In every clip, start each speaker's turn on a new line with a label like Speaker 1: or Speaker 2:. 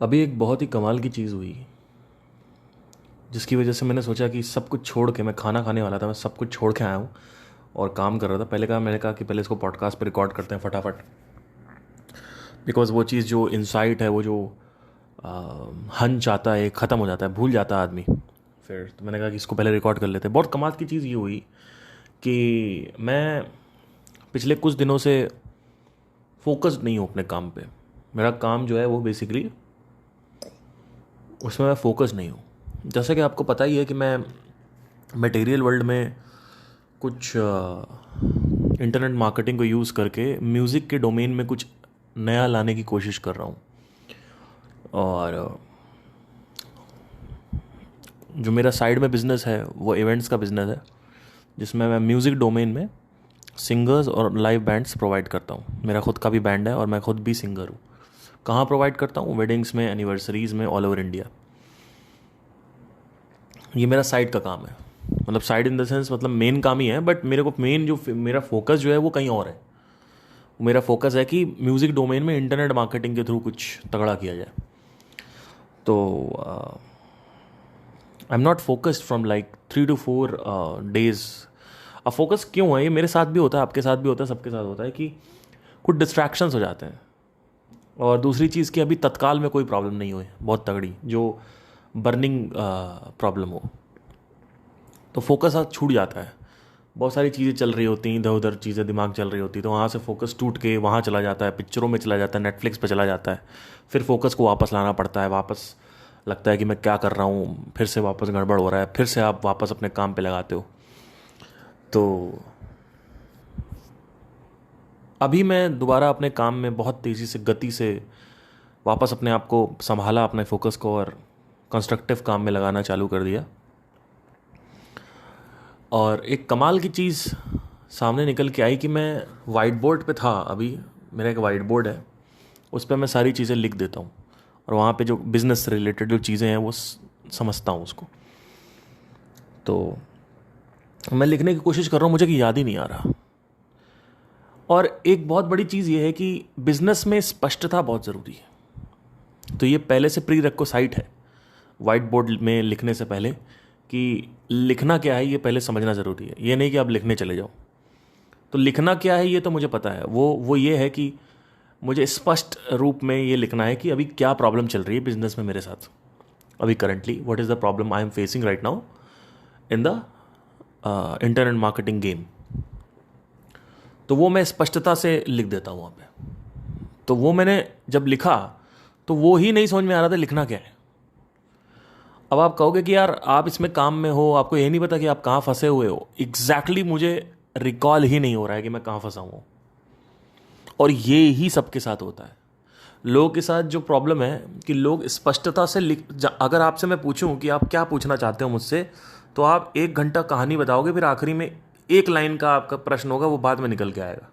Speaker 1: अभी एक बहुत ही कमाल की चीज़ हुई जिसकी वजह से मैंने सोचा कि सब कुछ छोड़ के मैं खाना खाने वाला था, मैं सब कुछ छोड़ के आया हूँ और काम कर रहा था। मैंने कहा कि पहले इसको पॉडकास्ट पे रिकॉर्ड करते हैं फटाफट, बिकॉज वो चीज़ जो इंसाइट है, वो जो हंच आता है, ख़त्म हो जाता है, भूल जाता है आदमी। फिर तो मैंने कहा कि इसको पहले रिकॉर्ड कर लेते हैं। बहुत कमाल की चीज़ ये हुई कि मैं पिछले कुछ दिनों से फोकस्ड नहीं हूँ अपने काम पे। मेरा काम जो है वो बेसिकली उसमें मैं फोकस नहीं हूँ। जैसा कि आपको पता ही है कि मैं मटेरियल वर्ल्ड में कुछ इंटरनेट मार्केटिंग को यूज़ करके म्यूज़िक के डोमेन में कुछ नया लाने की कोशिश कर रहा हूँ। और जो मेरा साइड में बिज़नेस है वो इवेंट्स का बिज़नेस है, जिसमें मैं म्यूज़िक डोमेन में सिंगर्स और लाइव बैंड्स प्रोवाइड करता हूँ। मेरा खुद का भी बैंड है और मैं खुद भी सिंगर हूँ। कहाँ प्रोवाइड करता हूँ? वेडिंग्स में, एनिवर्सरीज़ में, ऑल ओवर इंडिया। ये मेरा साइड का काम है। मतलब साइड इन द सेंस, मतलब मेन काम ही है, बट मेरे को मेन जो मेरा फोकस जो है वो कहीं और है। मेरा फोकस है कि म्यूज़िक डोमेन में इंटरनेट मार्केटिंग के थ्रू कुछ तगड़ा किया जाए। तो I am not focused from like 3 to 4 days। अब फोकस क्यों है? ये मेरे साथ भी होता है, आपके साथ भी होता है, सबके साथ होता है कि कुछ डिस्ट्रैक्शंस हो जाते हैं। और दूसरी चीज़ कि अभी तत्काल में कोई प्रॉब्लम नहीं हुई बहुत तगड़ी जो बर्निंग प्रॉब्लम हो, तो फोकस आज छूट जाता है। बहुत सारी चीज़ें चल रही होती हैं, इधर उधर चीज़ें दिमाग चल रही होती, तो वहाँ से फोकस टूट के वहाँ चला जाता है, पिक्चरों में चला जाता है, नेटफ्लिक्स पे चला जाता है। फिर फोकस को वापस लाना पड़ता है, वापस लगता है कि मैं क्या कर रहा हूँ, फिर से वापस गड़बड़ हो रहा है, फिर से आप वापस अपने काम पे लगाते हो। तो अभी मैं दोबारा अपने काम में बहुत तेज़ी से, गति से वापस अपने आप को संभाला, अपने फोकस को, और कंस्ट्रक्टिव काम में लगाना चालू कर दिया। और एक कमाल की चीज़ सामने निकल के आई कि मैं वाइट बोर्ड पे था। अभी मेरा एक वाइट बोर्ड है, उस पर मैं सारी चीज़ें लिख देता हूँ और वहाँ पे जो बिज़नेस से रिलेटेड जो चीज़ें हैं वो समझता हूँ उसको। तो मैं लिखने की कोशिश कर रहा हूँ, मुझे कि याद ही नहीं आ रहा। और एक बहुत बड़ी चीज़ ये है कि बिज़नेस में स्पष्टता बहुत ज़रूरी है। तो ये पहले से प्री रेक्विसाइट है वाइट बोर्ड में लिखने से पहले, कि लिखना क्या है ये पहले समझना ज़रूरी है। ये नहीं कि आप लिखने चले जाओ। तो लिखना क्या है ये तो मुझे पता है, वो ये है कि मुझे स्पष्ट रूप में ये लिखना है कि अभी क्या प्रॉब्लम चल रही है बिजनेस में मेरे साथ। अभी currently what is the problem I am facing right now in the internet marketing game. तो वो मैं स्पष्टता से लिख देता हूँ वहाँ पे। तो वो मैंने जब लिखा तो वो ही नहीं समझ में आ रहा था लिखना क्या है। अब आप कहोगे कि यार आप इसमें काम में हो, आपको ये नहीं पता कि आप कहाँ फंसे हुए हो। एग्जैक्टली मुझे रिकॉल ही नहीं हो रहा है कि मैं कहाँ फंसा हूँ। और ये ही सबके साथ होता है। लोगों के साथ जो प्रॉब्लम है कि लोग स्पष्टता से अगर आपसे मैं पूछूं कि आप क्या पूछना चाहते हो मुझसे, तो आप 1 घंटा कहानी बताओगे, फिर आखिरी में एक लाइन का आपका प्रश्न होगा, वो बाद में निकल के आएगा।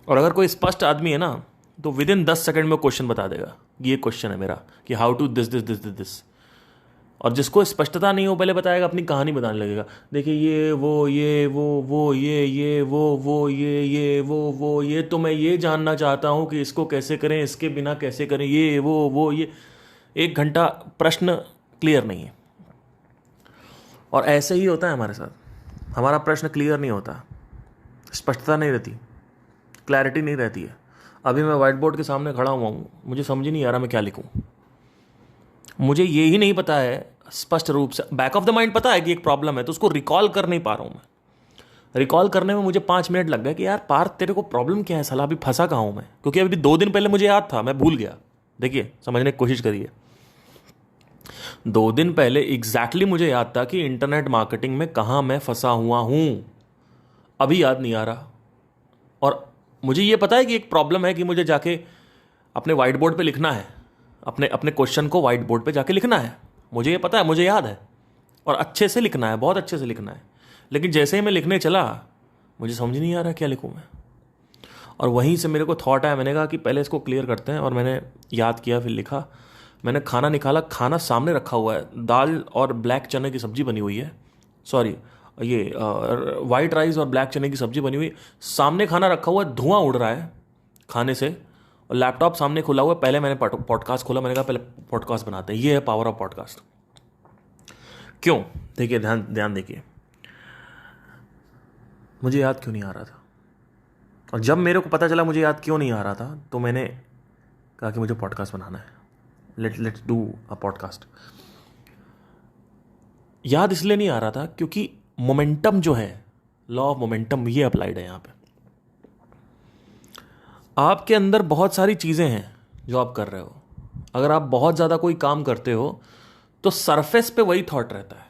Speaker 1: और अगर कोई स्पष्ट आदमी है ना, तो विद इन 10 सेकंड में क्वेश्चन बता देगा, ये क्वेश्चन है मेरा कि how to this this this this this. और जिसको स्पष्टता नहीं हो पहले बताएगा, अपनी कहानी बताने लगेगा। देखिए ये वो ये तो मैं ये जानना चाहता हूँ कि इसको कैसे करें, इसके बिना कैसे करें, ये 1 घंटा प्रश्न क्लियर नहीं है। और ऐसे ही होता है हमारे साथ। हमारा प्रश्न क्लियर नहीं होता, स्पष्टता नहीं रहती, क्लैरिटी नहीं रहती है। अभी मैं व्हाइट बोर्ड के सामने खड़ा हुआ हूँ, मुझे समझ ही नहीं आ रहा मैं क्या लिखूँ। मुझे ये ही नहीं पता है स्पष्ट रूप से, बैक ऑफ द माइंड पता है कि एक प्रॉब्लम है, तो उसको रिकॉल कर नहीं पा रहा हूँ मैं। रिकॉल करने में मुझे 5 मिनट लग गए कि यार पार्थ तेरे को प्रॉब्लम क्या है साला, अभी फंसा कहाँ हूँ मैं। क्योंकि अभी 2 दिन पहले मुझे याद था, मैं भूल गया। देखिए समझने की कोशिश करिए। 2 दिन पहले एग्जैक्टली मुझे याद था कि इंटरनेट मार्केटिंग में कहाँ मैं फंसा हुआ हूँ। अभी याद नहीं आ रहा। और मुझे ये पता है कि एक प्रॉब्लम है कि मुझे जाके अपने व्हाइट बोर्ड पे लिखना है, अपने अपने क्वेश्चन को व्हाइट बोर्ड पे जाके लिखना है। मुझे ये पता है, मुझे याद है, और अच्छे से लिखना है, बहुत अच्छे से लिखना है। लेकिन जैसे ही मैं लिखने चला, मुझे समझ नहीं आ रहा क्या लिखूँ मैं। और वहीं से मेरे को थॉट आया, मैंने कहा कि पहले इसको क्लियर करते हैं। और मैंने याद किया, फिर लिखा। मैंने खाना निकाला, खाना सामने रखा हुआ है, दाल और ब्लैक चने की सब्जी बनी हुई है। सॉरी, ये वाइट राइस और ब्लैक चने की सब्जी बनी हुई। सामने खाना रखा हुआ है, धुआं उड़ रहा है खाने से, और लैपटॉप सामने खुला हुआ है, पहले मैंने पॉडकास्ट खोला, मैंने कहा पहले पॉडकास्ट बनाते हैं। ये है पावर ऑफ पॉडकास्ट। क्यों? देखिए, ध्यान ध्यान देखिए, मुझे याद क्यों नहीं आ रहा था, और जब मेरे को पता चला मुझे याद क्यों नहीं आ रहा था, तो मैंने कहा कि मुझे पॉडकास्ट बनाना है, लेट्स डू अ पॉडकास्ट। याद इसलिए नहीं आ रहा था क्योंकि मोमेंटम जो है, लॉ ऑफ मोमेंटम, ये अप्लाइड है यहाँ पे। आपके अंदर बहुत सारी चीज़ें हैं जो आप कर रहे हो। अगर आप बहुत ज़्यादा कोई काम करते हो तो सरफेस पे वही थॉट रहता है,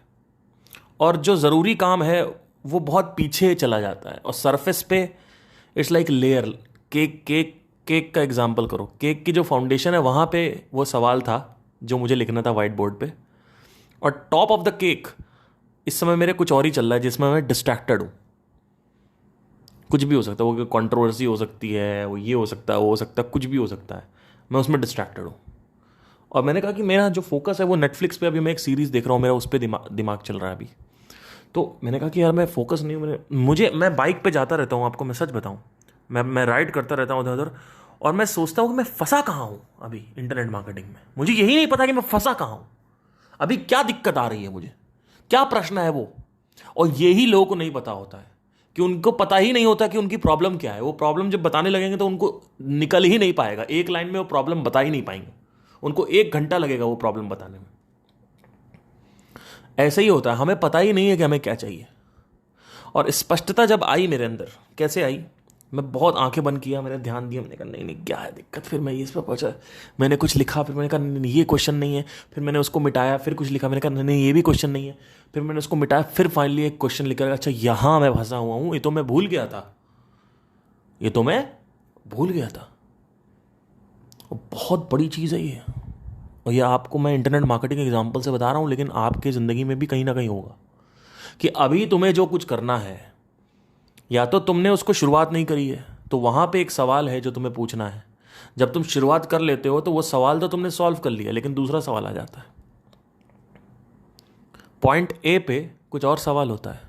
Speaker 1: और जो ज़रूरी काम है वो बहुत पीछे चला जाता है, और सरफेस पे इट्स लाइक लेयर। केक का एग्जांपल करो। केक की जो फाउंडेशन है वहाँ पे वो सवाल था जो मुझे लिखना था वाइट बोर्ड पे, और टॉप ऑफ द केक इस समय मेरे कुछ और ही चल रहा है जिसमें मैं डिस्ट्रैक्टेड हूँ। कुछ भी हो सकता है, वो कंट्रोवर्सी हो सकती है, वो ये हो सकता है, वो हो सकता है, कुछ भी हो सकता है, मैं उसमें डिस्ट्रैक्टेड हूँ। और मैंने कहा कि मेरा जो फोकस है वो नेटफ्लिक्स पे, अभी मैं एक सीरीज़ देख रहा हूँ, मेरा उस पर दिमाग चल रहा है अभी। तो मैंने कहा कि यार मैं फोकस नहीं हूँ। मैं बाइक पे जाता रहता हूँ, आपको मैं सच बताऊँ, मैं राइड करता रहता हूँ उधर उधर, और मैं सोचता हूँ कि मैं फंसा कहाँ हूँ अभी इंटरनेट मार्केटिंग में। मुझे यही नहीं पता कि मैं फंसा कहाँ हूँ, अभी क्या दिक्कत आ रही है, मुझे क्या प्रश्न है वो। और यही लोगों को नहीं पता होता है, कि उनको पता ही नहीं होता कि उनकी प्रॉब्लम क्या है। वो प्रॉब्लम जब बताने लगेंगे तो उनको निकल ही नहीं पाएगा, एक लाइन में वो प्रॉब्लम बता ही नहीं पाएंगे, उनको 1 घंटा लगेगा वो प्रॉब्लम बताने में। ऐसे ही होता है, हमें पता ही नहीं है कि हमें क्या चाहिए। और स्पष्टता जब आई मेरे अंदर, कैसे आई, मैं बहुत आंखें बंद किया, मैंने ध्यान दिया, मैंने कहा नहीं नहीं क्या है दिक्कत। फिर मैं इस पर पहुंचा, मैंने कुछ लिखा, फिर मैंने कहा नहीं ये क्वेश्चन नहीं है, फिर मैंने उसको मिटाया, फिर कुछ लिखा, मैंने कहा नहीं ये भी क्वेश्चन नहीं है, फिर मैंने उसको मिटाया, फिर फाइनली एक क्वेश्चन लिखा, अच्छा यहाँ मैं फंसा हुआ हूँ, ये तो मैं भूल गया था, ये तो मैं भूल गया था। बहुत बड़ी चीज़ है ये, और ये आपको मैं इंटरनेट मार्केटिंग एग्जाम्पल से बता रहा हूँ, लेकिन आपके ज़िंदगी में भी कहीं ना कहीं होगा कि अभी तुम्हें जो कुछ करना है, या तो तुमने उसको शुरुआत नहीं करी है, तो वहाँ पे एक सवाल है जो तुम्हें पूछना है। जब तुम शुरुआत कर लेते हो तो वो सवाल तो तुमने सॉल्व कर लिया, लेकिन दूसरा सवाल आ जाता है। पॉइंट ए पे कुछ और सवाल होता है,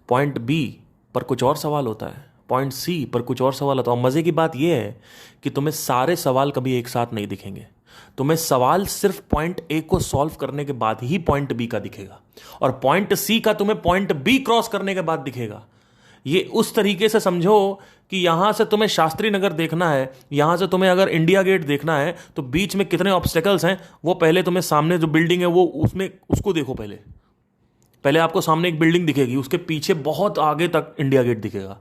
Speaker 1: पॉइंट बी पर कुछ और सवाल होता है, पॉइंट सी पर कुछ और सवाल होता है। और मज़े की बात यह है कि तुम्हें सारे सवाल कभी एक साथ नहीं दिखेंगे। तुम्हें सवाल सिर्फ पॉइंट ए को सॉल्व करने के बाद ही पॉइंट बी का दिखेगा, और पॉइंट सी का तुम्हें पॉइंट बी क्रॉस करने के बाद दिखेगा। ये उस तरीके से समझो कि यहां से तुम्हें शास्त्री नगर देखना है, यहां से तुम्हें अगर इंडिया गेट देखना है, तो बीच में कितने ऑब्स्टेकल्स हैं वो पहले तुम्हें सामने जो बिल्डिंग है वो उसमें उसको देखो। पहले आपको सामने एक बिल्डिंग दिखेगी, उसके पीछे बहुत आगे तक इंडिया गेट दिखेगा,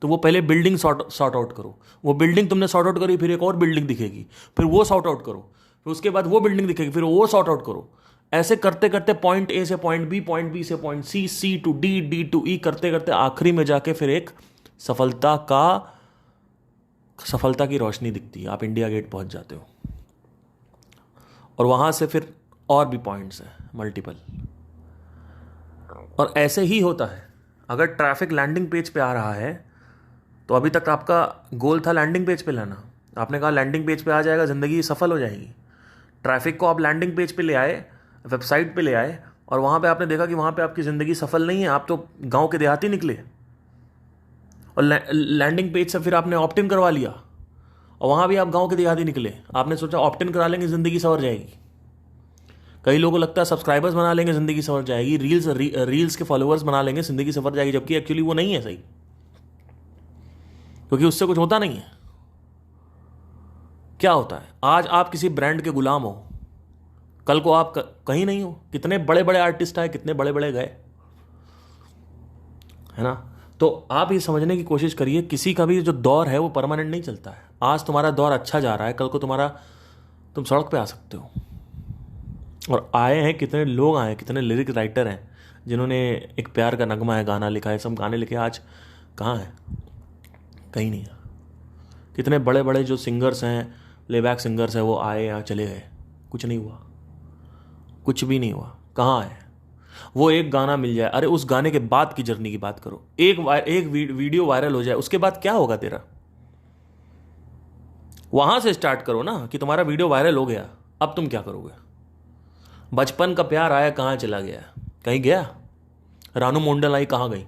Speaker 1: तो वो पहले बिल्डिंग सॉर्ट आउट करो। वो बिल्डिंग तुमने सॉर्ट आउट करी, फिर एक और बिल्डिंग दिखेगी, फिर वो सॉर्ट आउट करो, फिर उसके बाद वो बिल्डिंग दिखेगी, फिर वो सॉर्ट आउट करो। ऐसे करते करते पॉइंट ए से पॉइंट बी, पॉइंट बी से point C, C to D, D to E करते करते आखिरी में जाके फिर एक सफलता की रोशनी दिखती है, आप इंडिया गेट पहुंच जाते हो। और वहां से फिर और भी पॉइंट्स हैं मल्टीपल। और ऐसे ही होता है, अगर ट्रैफिक लैंडिंग पेज पे आ रहा है तो अभी तक आपका गोल था लैंडिंग पेज पे लाना, आपने कहा लैंडिंग पेज पे आ जाएगा, ज़िंदगी सफल हो जाएगी। ट्रैफिक को आप लैंडिंग पेज पे ले आए, वेबसाइट पे ले आए, और वहाँ पे आपने देखा कि वहाँ पे आपकी ज़िंदगी सफल नहीं है, आप तो गांव के देहाती निकले। और लैंडिंग पेज से फिर आपने ऑप्ट इन करवा लिया, और वहाँ भी आप गांव के देहाती निकले। आपने सोचा ऑप्ट इन करा लेंगे ज़िंदगी संवर जाएगी। कई लोगों को लगता है सब्सक्राइबर्स बना लेंगे ज़िंदगी संवर जाएगी, रील्स के फॉलोअर्स बना लेंगे ज़िंदगी संवर जाएगी, जबकि एक्चुअली वो नहीं है सही, क्योंकि उससे कुछ होता नहीं है। क्या होता है, आज आप किसी ब्रांड के गुलाम हो, कल को आप कहीं नहीं हो। कितने बड़े बड़े आर्टिस्ट आए, कितने बड़े बड़े गए, है ना। तो आप ये समझने की कोशिश करिए, किसी का भी जो दौर है वो परमानेंट नहीं चलता है। आज तुम्हारा दौर अच्छा जा रहा है, कल को तुम सड़क पे आ सकते हो। और आए हैं कितने लोग, आए कितने लिरिक राइटर हैं जिन्होंने एक प्यार का नगमा है गाना लिखा है, सब गाने लिखे, आज कहाँ है, कहीं नहीं है। कितने बड़े बड़े जो सिंगर्स हैं, प्लेबैक सिंगर्स हैं, वो आए या चले गए, कुछ नहीं हुआ, कुछ भी नहीं हुआ। कहाँ है वो एक गाना मिल जाए, अरे उस गाने के बाद की जर्नी की बात करो, एक वीडियो वायरल हो जाए, उसके बाद क्या होगा तेरा। वहां से स्टार्ट करो ना, कि तुम्हारा वीडियो वायरल हो गया, अब तुम क्या करोगे। बचपन का प्यार आया कहाँ चला गया, कहीं गया। रानू मंडल आई कहाँ गई,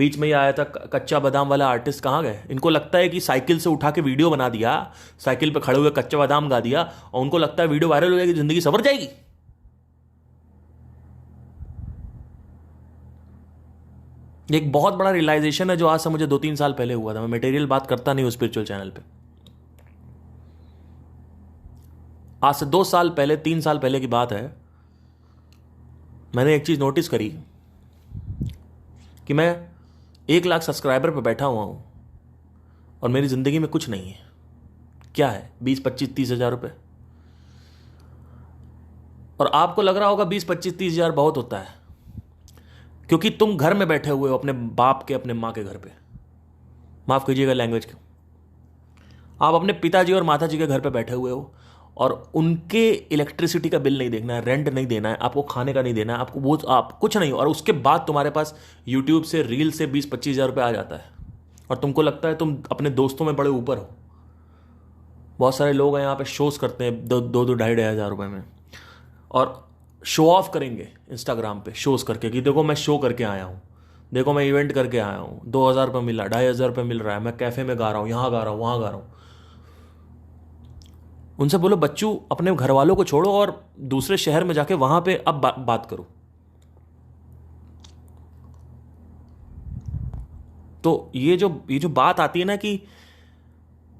Speaker 1: बीच में ये आया था कच्चा बादाम वाला आर्टिस्ट, कहाँ गए? इनको लगता है कि साइकिल से उठा के वीडियो बना दिया, साइकिल पे खड़े हुए कच्चा बादाम गा दिया और उनको लगता है वीडियो वायरल हो जाएगी, जिंदगी सवर जाएगी। एक बहुत बड़ा रियलाइजेशन है जो आज से मुझे 2-3 साल पहले हुआ था। मैं मटेरियल बात करता नहीं हूं स्पिरिचुअल चैनल पे। आज से 2 साल पहले, 3 साल पहले की बात है, मैंने एक चीज नोटिस करी कि मैं 1 लाख सब्सक्राइबर पे बैठा हुआ हूं और मेरी जिंदगी में कुछ नहीं है। क्या है? 20-25-30 हज़ार रुपए। और आपको लग रहा होगा 20-25-30 हज़ार बहुत होता है, क्योंकि तुम घर में बैठे हुए हो अपने बाप के, अपने माँ के घर पे। माफ कीजिएगा लैंग्वेज को। आप अपने पिताजी और माताजी के घर पे बैठे हुए हो और उनके इलेक्ट्रिसिटी का बिल नहीं देखना है, रेंट नहीं देना है, आपको खाने का नहीं देना है, आपको वो आप कुछ नहीं। और उसके बाद तुम्हारे पास यूट्यूब से, रील से 20-25 हज़ार रुपये आ जाता है और तुमको लगता है तुम अपने दोस्तों में बड़े ऊपर हो। बहुत सारे लोग हैं यहाँ पे शोज करते हैं 2-2-2.5 हज़ार रुपये में, और शो ऑफ करेंगे इंस्टाग्राम पे शोज करके कि देखो मैं शो करके आया हूँ, देखो मैं इवेंट करके आया हूँ, 2,000 रुपये मिला, 2,500 रुपये मिल रहा है, मैं कैफे में गा रहा हूँ, यहाँ गा रहा हूँ, वहाँ गा रहा हूँ। उनसे बोलो बच्चू अपने घर वालों को छोड़ो और दूसरे शहर में जाके वहां पे अब बात करो। तो ये जो बात आती है ना कि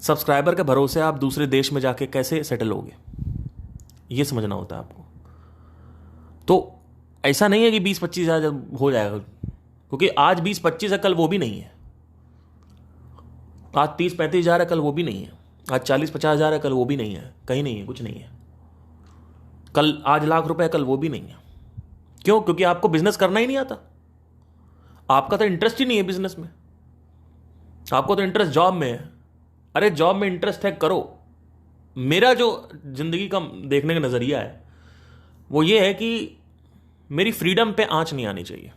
Speaker 1: सब्सक्राइबर के भरोसे आप दूसरे देश में जाके कैसे सेटल होगे, ये समझना होता है आपको। तो ऐसा नहीं है कि 20-25 हज़ार हो जाएगा, क्योंकि आज 20-25 है, कल वो भी नहीं है। आज 30-35 हज़ार है, कल वो भी नहीं है। आज 40-50 हज़ार है, कल वो भी नहीं है। कहीं नहीं है, कुछ नहीं है। कल आज लाख रुपए है, कल वो भी नहीं है। क्यों? क्योंकि आपको बिजनेस करना ही नहीं आता। आपका तो इंटरेस्ट ही नहीं है बिजनेस में, आपको तो इंटरेस्ट जॉब में है। अरे जॉब में इंटरेस्ट है, करो। मेरा जो जिंदगी का देखने का नजरिया है वो ये है कि मेरी फ्रीडम पे आंच नहीं आनी चाहिए।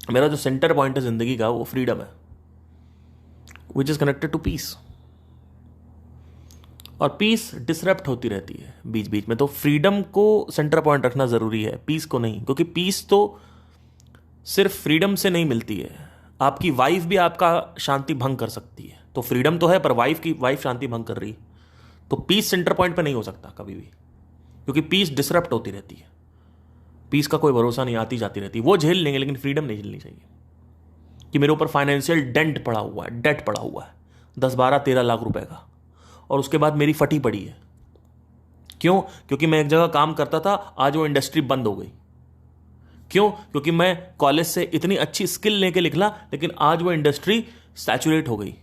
Speaker 1: मेरा जो सेंटर पॉइंट है जिंदगी का वो फ्रीडम है, which is connected to peace. और पीस डिसरप्ट होती रहती है बीच बीच में, तो फ्रीडम को सेंटर पॉइंट रखना जरूरी है, पीस को नहीं। क्योंकि पीस तो सिर्फ फ्रीडम से नहीं मिलती है, आपकी वाइफ भी आपका शांति भंग कर सकती है। तो फ्रीडम तो है पर वाइफ शांति भंग कर रही है, तो पीस सेंटर पॉइंट पे नहीं हो सकता कभी भी, क्योंकि पीस डिसरप्ट होती रहती है। पीस का कोई भरोसा नहीं, आती जाती रहती है। वो झेल लेंगे लेकिन फ्रीडम नहीं झेलनी चाहिए कि मेरे ऊपर फाइनेंशियल डेट पड़ा हुआ है 10-12-13 लाख रुपए का, और उसके बाद मेरी फटी पड़ी है। क्यों? क्योंकि मैं एक जगह काम करता था, आज वो इंडस्ट्री बंद हो गई। क्यों? क्योंकि मैं कॉलेज से इतनी अच्छी स्किल लेके निकला, लेकिन आज वो इंडस्ट्री सैचुरेट हो गई।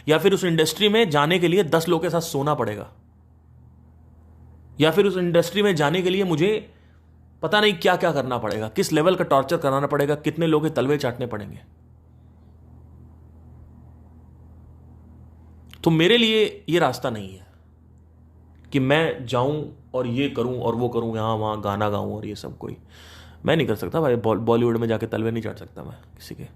Speaker 1: या फिर उस इंडस्ट्री में जाने के लिए 10 लोगों के साथ सोना पड़ेगा, या फिर उस इंडस्ट्री में जाने के लिए मुझे पता नहीं क्या क्या करना पड़ेगा, किस लेवल का टॉर्चर कराना पड़ेगा, कितने लोग के तलवे चाटने पड़ेंगे। तो मेरे लिए ये रास्ता नहीं है कि मैं जाऊं और ये करूं और वो करूं, यहां वहां गाना गाऊं और ये सब। कोई मैं नहीं कर सकता भाई, बॉलीवुड में जाके तलवे नहीं चाट सकता मैं किसी के,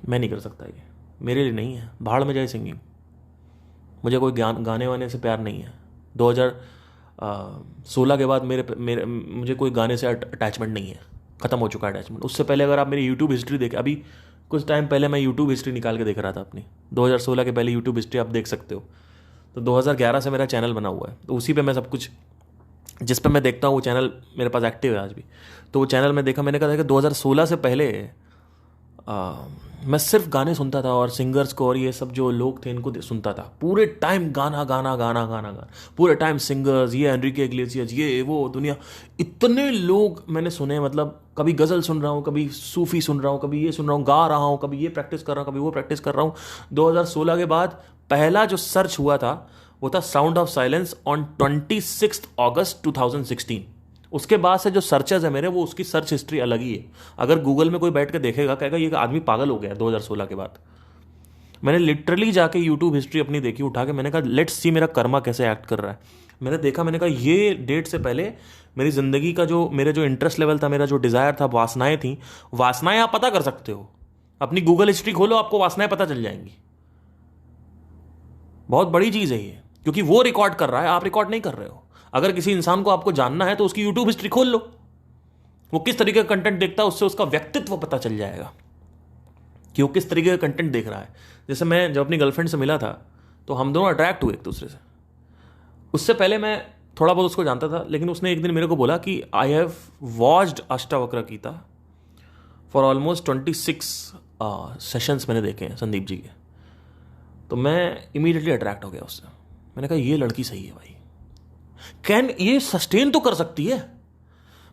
Speaker 1: मैं नहीं कर सकता। ये मेरे लिए नहीं है। भाड़ में जाए सिंगिंग, मुझे कोई गाने वाने से प्यार नहीं है। 2016 के बाद मेरे मुझे कोई गाने से अटैचमेंट नहीं है, ख़त्म हो चुका है अटैचमेंट। उससे पहले अगर आप मेरी यूट्यूब हिस्ट्री देखें, अभी कुछ टाइम पहले मैं यूट्यूब हिस्ट्री निकाल के देख रहा था अपनी, 2016 के पहले यूट्यूब हिस्ट्री आप देख सकते हो। तो 2011 से मेरा चैनल बना हुआ है, तो उसी पे मैं सब कुछ, जिस पे मैं देखता हूँ वो चैनल मेरे पास एक्टिव है आज भी। तो वो चैनल में देखा, मैंने कहा था कि 2016 से पहले मैं सिर्फ गाने सुनता था और सिंगर्स को और ये सब जो लोग थे इनको सुनता था। पूरे टाइम गाना गाना गाना गाना गाना, पूरे टाइम सिंगर्स, ये एनरिके इग्लेसियस, ये वो दुनिया, इतने लोग मैंने सुने। मतलब कभी गज़ल सुन रहा हूँ, कभी सूफी सुन रहा हूँ, कभी ये सुन रहा हूँ, गा रहा हूँ, कभी ये प्रैक्टिस कर रहा हूँ, कभी वो प्रैक्टिस कर रहा हूँ। 2016 के बाद पहला जो सर्च हुआ था वो था साउंड ऑफ साइलेंस ऑन 26 अगस्त 2016। उसके बाद से जो सर्चेस है मेरे, वो उसकी सर्च हिस्ट्री अलग ही है। अगर गूगल में कोई बैठ के देखेगा कहेगा ये आदमी पागल हो गया। 2016 के बाद मैंने लिटरली जाके यूट्यूब हिस्ट्री अपनी देखी उठा के, मैंने कहा लेट्स सी मेरा कर्मा कैसे एक्ट कर रहा है। मैंने देखा, मैंने कहा ये डेट से पहले मेरी जिंदगी का जो मेरा जो इंटरेस्ट लेवल था, मेरा जो डिजायर था, वासनाएं थी, वासनाएं आप पता कर सकते हो। अपनी गूगल हिस्ट्री खोलो, आपको वासनाएं पता चल जाएंगी। बहुत बड़ी चीज है ये, क्योंकि वो रिकॉर्ड कर रहा है, आप रिकॉर्ड नहीं कर रहे हो। अगर किसी इंसान को आपको जानना है तो उसकी यूट्यूब हिस्ट्री खोल लो, वो किस तरीके का कंटेंट देखता है, उससे उसका व्यक्तित्व पता चल जाएगा। कि वो किस तरीके का कंटेंट देख रहा है। जैसे मैं जब अपनी गर्लफ्रेंड से मिला था तो हम दोनों अट्रैक्ट हुए एक दूसरे से। उससे पहले मैं थोड़ा बहुत उसको जानता था, लेकिन उसने एक दिन मेरे को बोला कि I have watched Ashtavakra Gita for almost 26 sessions मैंने देखे हैं संदीप जी के। तो मैं इमीडिएटली अट्रैक्ट हो गया उससे। मैंने कहा ये लड़की सही है भाई, कैन ये सस्टेन तो कर सकती है।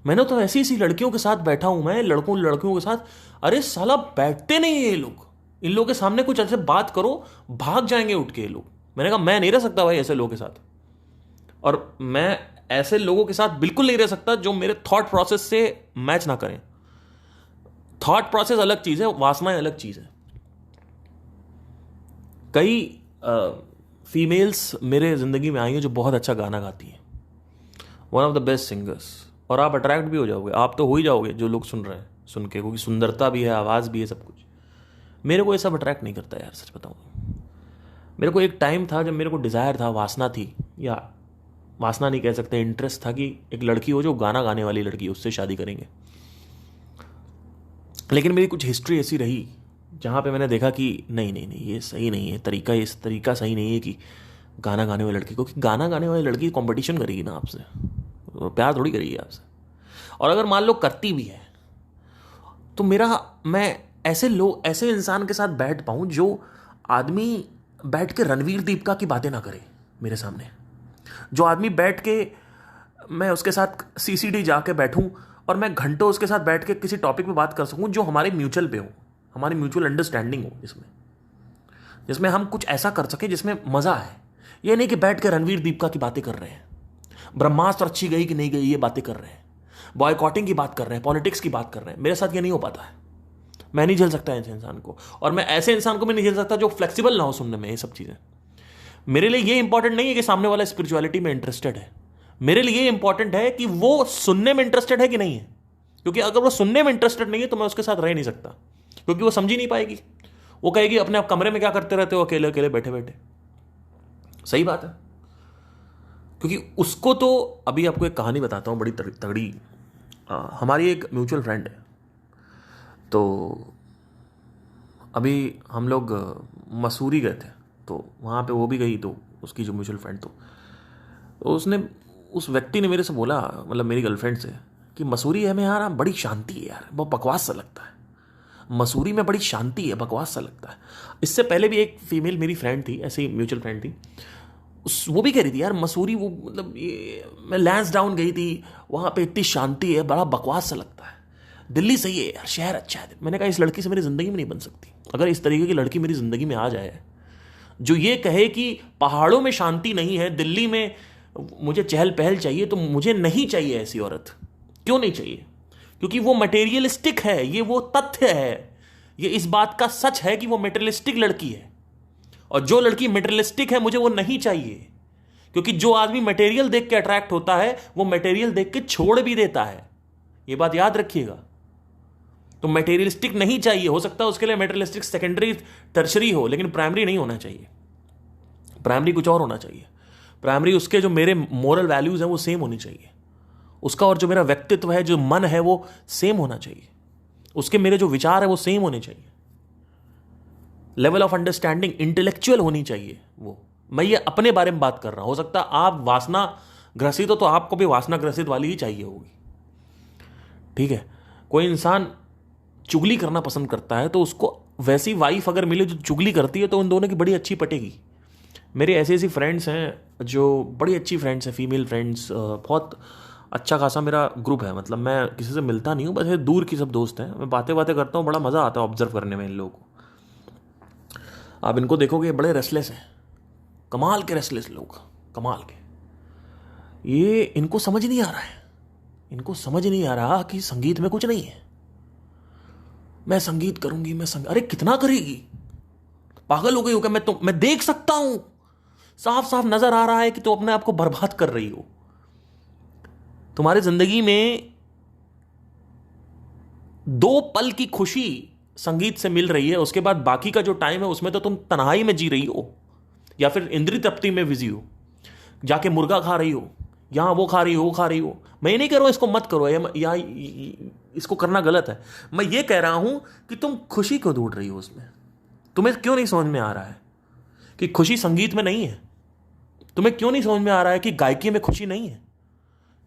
Speaker 1: मैंने तो ऐसी ऐसी लड़कियों के साथ बैठा हूं मैं, लड़कियों के साथ, अरे साला बैठते नहीं है ये लोग, इन लोगों के सामने कुछ ऐसे बात करो भाग जाएंगे उठ के ये लोग। मैंने कहा मैं नहीं रह सकता भाई ऐसे लोगों के साथ, और मैं ऐसे लोगों के साथ बिल्कुल नहीं रह सकता जो मेरे थॉट प्रोसेस से मैच ना करें। थॉट प्रोसेस अलग चीज है, वासनाएं अलग चीज है। कई फीमेल्स मेरे जिंदगी में आई हैं जो बहुत अच्छा गाना गाती हैं, one of the best singers, और आप अट्रैक्ट भी हो जाओगे, आप तो हो ही जाओगे जो लोग सुन रहे हैं सुन के, क्योंकि सुंदरता भी है, आवाज़ भी है, सब कुछ। मेरे को ये सब अट्रैक्ट नहीं करता यार, सच बताऊँ। मेरे को एक टाइम था जब मेरे को डिज़ायर था, वासना थी, या वासना नहीं कह सकते, इंटरेस्ट था कि एक लड़की हो जो गाना गाने वाली लड़की, उससे शादी करेंगे। लेकिन मेरी कुछ हिस्ट्री ऐसी रही जहाँ पे मैंने देखा कि नहीं नहीं नहीं, ये सही नहीं है तरीका, इस तरीका सही नहीं है कि गाना गाने वाली लड़की, क्योंकि गाना गाने वाली लड़की कंपटीशन करेगी ना आपसे, प्यार थोड़ी करेगी आपसे। और अगर मान लो करती भी है तो मैं ऐसे इंसान के साथ बैठ पाऊँ जो आदमी बैठ के रणवीर दीपिका की बातें ना करे मेरे सामने, जो आदमी बैठ के मैं उसके साथ सीसीडी जाके बैठूं और मैं घंटों उसके साथ बैठ के किसी टॉपिक पे बात कर सकूं जो हमारे म्यूचुअल पे हो, हमारी म्यूचुअल अंडरस्टैंडिंग हो, जिसमें हम कुछ ऐसा कर सके जिसमें मजा है। ये नहीं कि बैठ के रणवीर दीपिका की बातें कर रहे हैं, ब्रह्मास्त्र अच्छी गई कि नहीं गई ये बातें कर रहे हैं, बॉयकॉटिंग की बात कर रहे हैं, पॉलिटिक्स की बात कर रहे हैं। मेरे साथ ये नहीं हो पाता है, मैं नहीं झेल सकता ऐसे इंसान को, और मैं ऐसे इंसान को भी नहीं झेल सकता जो फ्लेक्सिबल ना हो सुनने में ये सब चीज़ें। मेरे लिए ये इंपॉर्टेंट नहीं है कि सामने वाला स्पिरिचुअलिटी में इंटरेस्टेड है, मेरे लिए ये इंपॉर्टेंट है कि वो सुनने में इंटरेस्टेड है कि नहीं है। क्योंकि अगर वो सुनने में इंटरेस्टेड नहीं है तो मैं उसके साथ रह नहीं सकता, क्योंकि वो समझ ही नहीं पाएगी। वो कहेगी अपने आप कमरे में क्या करते रहते हो अकेले अकेले बैठे बैठे। सही बात है, क्योंकि उसको तो अभी आपको एक कहानी बताता हूँ बड़ी तगड़ी। हमारी एक म्यूचुअल फ्रेंड है, तो अभी हम लोग मसूरी गए थे, तो वहाँ पे वो भी गई, तो उसकी जो म्यूचुअल फ्रेंड, तो उस व्यक्ति ने मेरे से बोला, मतलब मेरी गर्लफ्रेंड से, कि मसूरी है में यार बड़ी शांति है यार, बहुत बकवास सा लगता है, मसूरी में बड़ी शांति है, बकवास सा लगता है। इससे पहले भी एक फीमेल मेरी फ्रेंड थी, ऐसी म्यूचुअल फ्रेंड थी, वो भी कह रही थी यार मसूरी, वो मतलब ये मैं लैंसडाउन गई थी, वहाँ पे इतनी शांति है, बड़ा बकवास सा लगता है, दिल्ली सही है यार, शहर अच्छा है। मैंने कहा इस लड़की से मेरी ज़िंदगी में नहीं बन सकती। अगर इस तरीके की लड़की मेरी ज़िंदगी में आ जाए जो ये कहे कि पहाड़ों में शांति नहीं है, दिल्ली में मुझे चहल पहल चाहिए, तो मुझे नहीं चाहिए ऐसी औरत। क्यों नहीं चाहिए? क्योंकि वो मटेरियलिस्टिक है, ये वो तथ्य है, ये इस बात का सच है कि वो मटेरियलिस्टिक लड़की है, और जो लड़की मटेरियलिस्टिक है मुझे वो नहीं चाहिए। क्योंकि जो आदमी मटेरियल देख के अट्रैक्ट होता है वो मटेरियल देख के छोड़ भी देता है, ये बात याद रखिएगा। तो मटेरियलिस्टिक नहीं चाहिए, हो सकता है उसके लिए मटेरियलिस्टिक सेकेंडरी टर्शरी हो, लेकिन प्राइमरी नहीं होना चाहिए। प्राइमरी कुछ और होना चाहिए। प्राइमरी उसके जो मेरे मोरल वैल्यूज हैं वो सेम होनी चाहिए, उसका और जो मेरा व्यक्तित्व है, जो मन है, वो सेम होना चाहिए, उसके मेरे जो विचार है वो सेम होने चाहिए, लेवल ऑफ अंडरस्टैंडिंग इंटेलेक्चुअल होनी चाहिए वो। मैं ये अपने बारे में बात कर रहा हूं, हो सकता है आप वासना ग्रसित हो तो आपको भी वासना ग्रसित वाली ही चाहिए होगी, ठीक है। कोई इंसान चुगली करना पसंद करता है तो उसको वैसी वाइफ अगर मिले जो चुगली करती है तो उन दोनों की बड़ी अच्छी पटेगी। मेरे ऐसी ऐसी फ्रेंड्स हैं जो बड़ी अच्छी फ्रेंड्स हैं, फीमेल फ्रेंड्स, बहुत अच्छा खासा मेरा ग्रुप है। मतलब मैं किसी से मिलता नहीं हूँ, बस दूर की सब दोस्त हैं, मैं बातें करता हूँ, बड़ा मज़ा आता है ऑब्जर्व करने में इन लोगों को। आप इनको देखोगे बड़े रेस्टलेस हैं, कमाल के रेस्टलेस लोग, कमाल के। ये इनको समझ नहीं आ रहा है, इनको समझ नहीं आ रहा कि संगीत में कुछ नहीं है। मैं संगीत करूंगी, अरे कितना करेगी, पागल हो गई हो क्या? मैं देख सकता हूं, साफ साफ नजर आ रहा है कि तो अपने आप को बर्बाद कर रही हो। तुम्हारी जिंदगी में 2 पल की खुशी संगीत से मिल रही है, उसके बाद बाकी का जो टाइम है उसमें तो तुम तन्हाई में जी रही हो, या फिर इंद्रिय तृप्ति में बिजी हो, जाके मुर्गा खा रही हो, यहाँ वो खा रही हो, वो खा रही हो। मैं ये नहीं कह रहा हूँ इसको मत करो या इसको करना गलत है। मैं ये कह रहा हूँ कि तुम खुशी क्यों ढूंढ रही हो उसमें। तुम्हें क्यों नहीं समझ में आ रहा है कि खुशी संगीत में नहीं है? तुम्हें क्यों नहीं समझ में आ रहा है कि गायकी में खुशी नहीं है?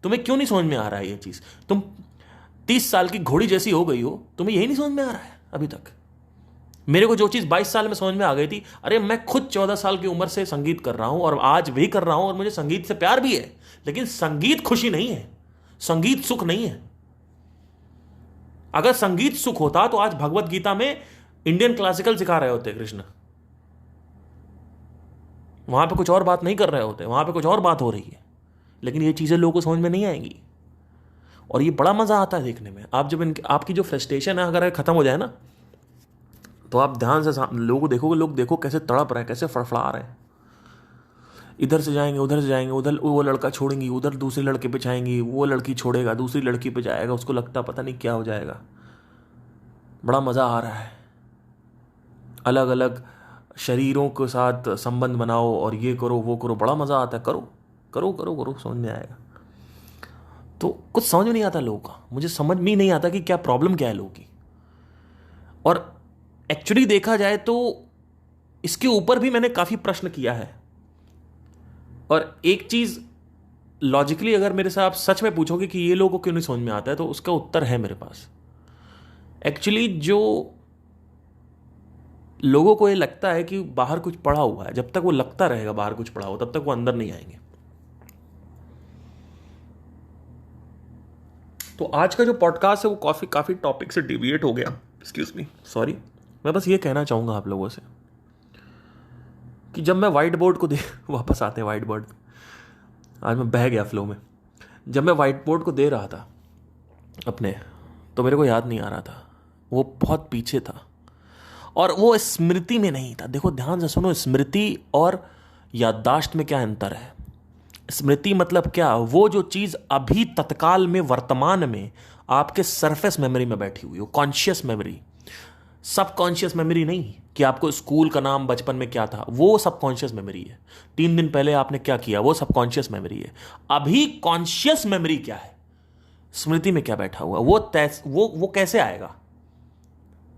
Speaker 1: तुम्हें क्यों नहीं समझ में आ रहा है ये चीज़? तुम 30 साल की घोड़ी जैसी हो गई हो, तुम्हें यही नहीं समझ में आ रहा है अभी तक? मेरे को जो चीज़ 22 साल में समझ में आ गई थी, अरे मैं खुद 14 साल की उम्र से संगीत कर रहा हूं और आज भी कर रहा हूं और मुझे संगीत से प्यार भी है, लेकिन संगीत खुशी नहीं है, संगीत सुख नहीं है। अगर संगीत सुख होता तो आज भगवत गीता में इंडियन क्लासिकल सिखा रहे होते कृष्ण। वहां पे कुछ और बात नहीं कर रहे होते, वहां पे कुछ और बात हो रही है। लेकिन ये चीज़ें लोगों को समझ में नहीं आएंगी और ये बड़ा मज़ा आता है देखने में। आप जब आपकी जो फ्रस्ट्रेशन है अगर ख़त्म हो जाए ना, तो आप ध्यान से लोगों को देखोगे, लोग देखो कैसे तड़प रहे हैं, कैसे फड़फड़ा रहे हैं। इधर से जाएंगे, उधर से जाएंगे, उधर वो लड़का छोड़ेंगी, उधर दूसरे लड़के पे जाएंगी, वो लड़की छोड़ेगा, दूसरी लड़की पे जाएगा, उसको लगता पता नहीं क्या हो जाएगा। बड़ा मज़ा आ रहा है। अलग अलग शरीरों के साथ संबंध बनाओ और ये करो वो करो, बड़ा मज़ा आता है। करो करो करो करो, समझ में आएगा। तो कुछ समझ में नहीं आता लोगों का, मुझे समझ में ही नहीं आता कि क्या प्रॉब्लम क्या है लोगों की। और एक्चुअली देखा जाए तो इसके ऊपर भी मैंने काफ़ी प्रश्न किया है। और एक चीज़ लॉजिकली अगर मेरे से आप सच में पूछोगे कि ये लोगों को क्यों नहीं समझ में आता है, तो उसका उत्तर है मेरे पास। एक्चुअली जो लोगों को ये लगता है कि बाहर कुछ पड़ा हुआ है, जब तक वो लगता रहेगा बाहर कुछ पड़ा हुआ, तब तक वो अंदर नहीं आएंगे। तो आज का जो पॉडकास्ट है वो काफ़ी टॉपिक से डिविएट हो गया, एक्सक्यूज मी, सॉरी। मैं बस ये कहना चाहूँगा आप लोगों से कि जब मैं वाइट बोर्ड को वापस आते हैं वाइट बोर्ड, आज मैं बह गया फ्लो में। जब मैं वाइट बोर्ड को दे रहा था अपने, तो मेरे को याद नहीं आ रहा था, वो बहुत पीछे था और वो स्मृति में नहीं था। देखो ध्यान से सुनो, स्मृति और याददाश्त में क्या अंतर है। स्मृति मतलब क्या? वो जो चीज़ अभी तत्काल में वर्तमान में आपके सरफेस मेमोरी में बैठी हुई हो, कॉन्शियस मेमोरी। सबकॉन्शियस मेमोरी नहीं कि आपको स्कूल का नाम बचपन में क्या था, वो सबकॉन्शियस मेमोरी है। 3 दिन पहले आपने क्या किया, वो सबकॉन्शियस मेमोरी है। अभी कॉन्शियस मेमोरी क्या है, स्मृति में क्या बैठा हुआ, वो कैसे आएगा?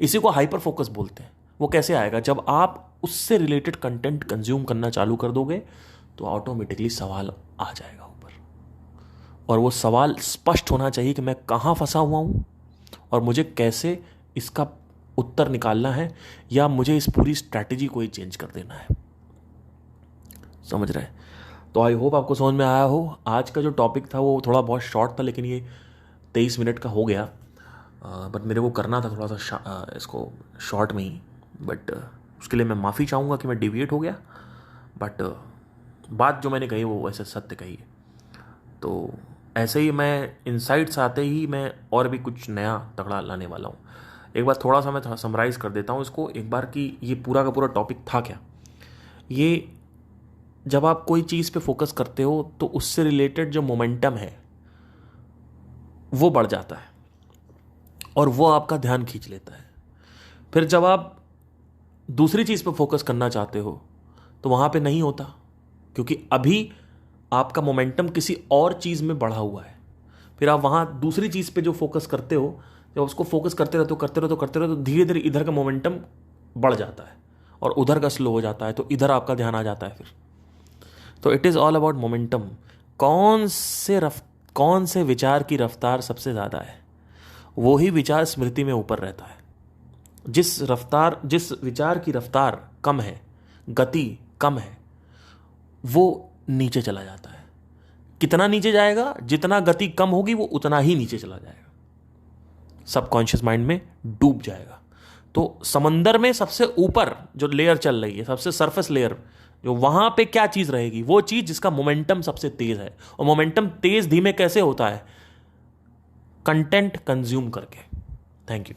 Speaker 1: इसी को हाइपर फोकस बोलते हैं। वो कैसे आएगा? जब आप उससे रिलेटेड कंटेंट कंज्यूम करना चालू कर दोगे तो ऑटोमेटिकली सवाल आ जाएगा ऊपर, और वो सवाल स्पष्ट होना चाहिए कि मैं कहाँ फंसा हुआ हूँ और मुझे कैसे इसका उत्तर निकालना है, या मुझे इस पूरी स्ट्रैटेजी को ही चेंज कर देना है। समझ रहे? तो आई होप आपको समझ में आया हो। आज का जो टॉपिक था वो थोड़ा बहुत शॉर्ट था, लेकिन ये 23 मिनट का हो गया। बट मेरे को करना था थोड़ा सा इसको शॉर्ट में ही, बट उसके लिए मैं माफ़ी चाहूँगा कि मैं डिविएट हो गया। बट बात जो मैंने कही वो वैसे सत्य कही है। तो ऐसे ही मैं इनसाइट्स आते ही मैं और भी कुछ नया तगड़ा लाने वाला हूँ। एक बार थोड़ा सा मैं समराइज़ कर देता हूँ इसको एक बार, कि ये पूरा का पूरा टॉपिक था क्या। ये जब आप कोई चीज़ पे फोकस करते हो तो उससे रिलेटेड जो मोमेंटम है वो बढ़ जाता है और वो आपका ध्यान खींच लेता है। फिर जब आप दूसरी चीज़ पे फोकस करना चाहते हो तो वहाँ पे नहीं होता, क्योंकि अभी आपका मोमेंटम किसी और चीज़ में बढ़ा हुआ है। फिर आप वहाँ दूसरी चीज़ पे जो फोकस करते हो, जब उसको फोकस करते रहते हो तो धीरे धीरे इधर का मोमेंटम बढ़ जाता है और उधर का स्लो हो जाता है, तो इधर आपका ध्यान आ जाता है फिर। तो it is all about momentum. कौन से विचार की रफ्तार सबसे ज़्यादा है, वो ही विचार स्मृति में ऊपर रहता है। जिस विचार की रफ्तार कम है, गति कम है, वो नीचे चला जाता है। कितना नीचे जाएगा? जितना गति कम होगी वो उतना ही नीचे चला जाएगा, सबकॉन्शियस माइंड में डूब जाएगा। तो समंदर में सबसे ऊपर जो लेयर चल रही है, सबसे सरफेस लेयर, जो वहां पे क्या चीज रहेगी? वो चीज जिसका मोमेंटम सबसे तेज है। और मोमेंटम तेज धीमे कैसे होता है? कंटेंट कंज्यूम करके। Thank you.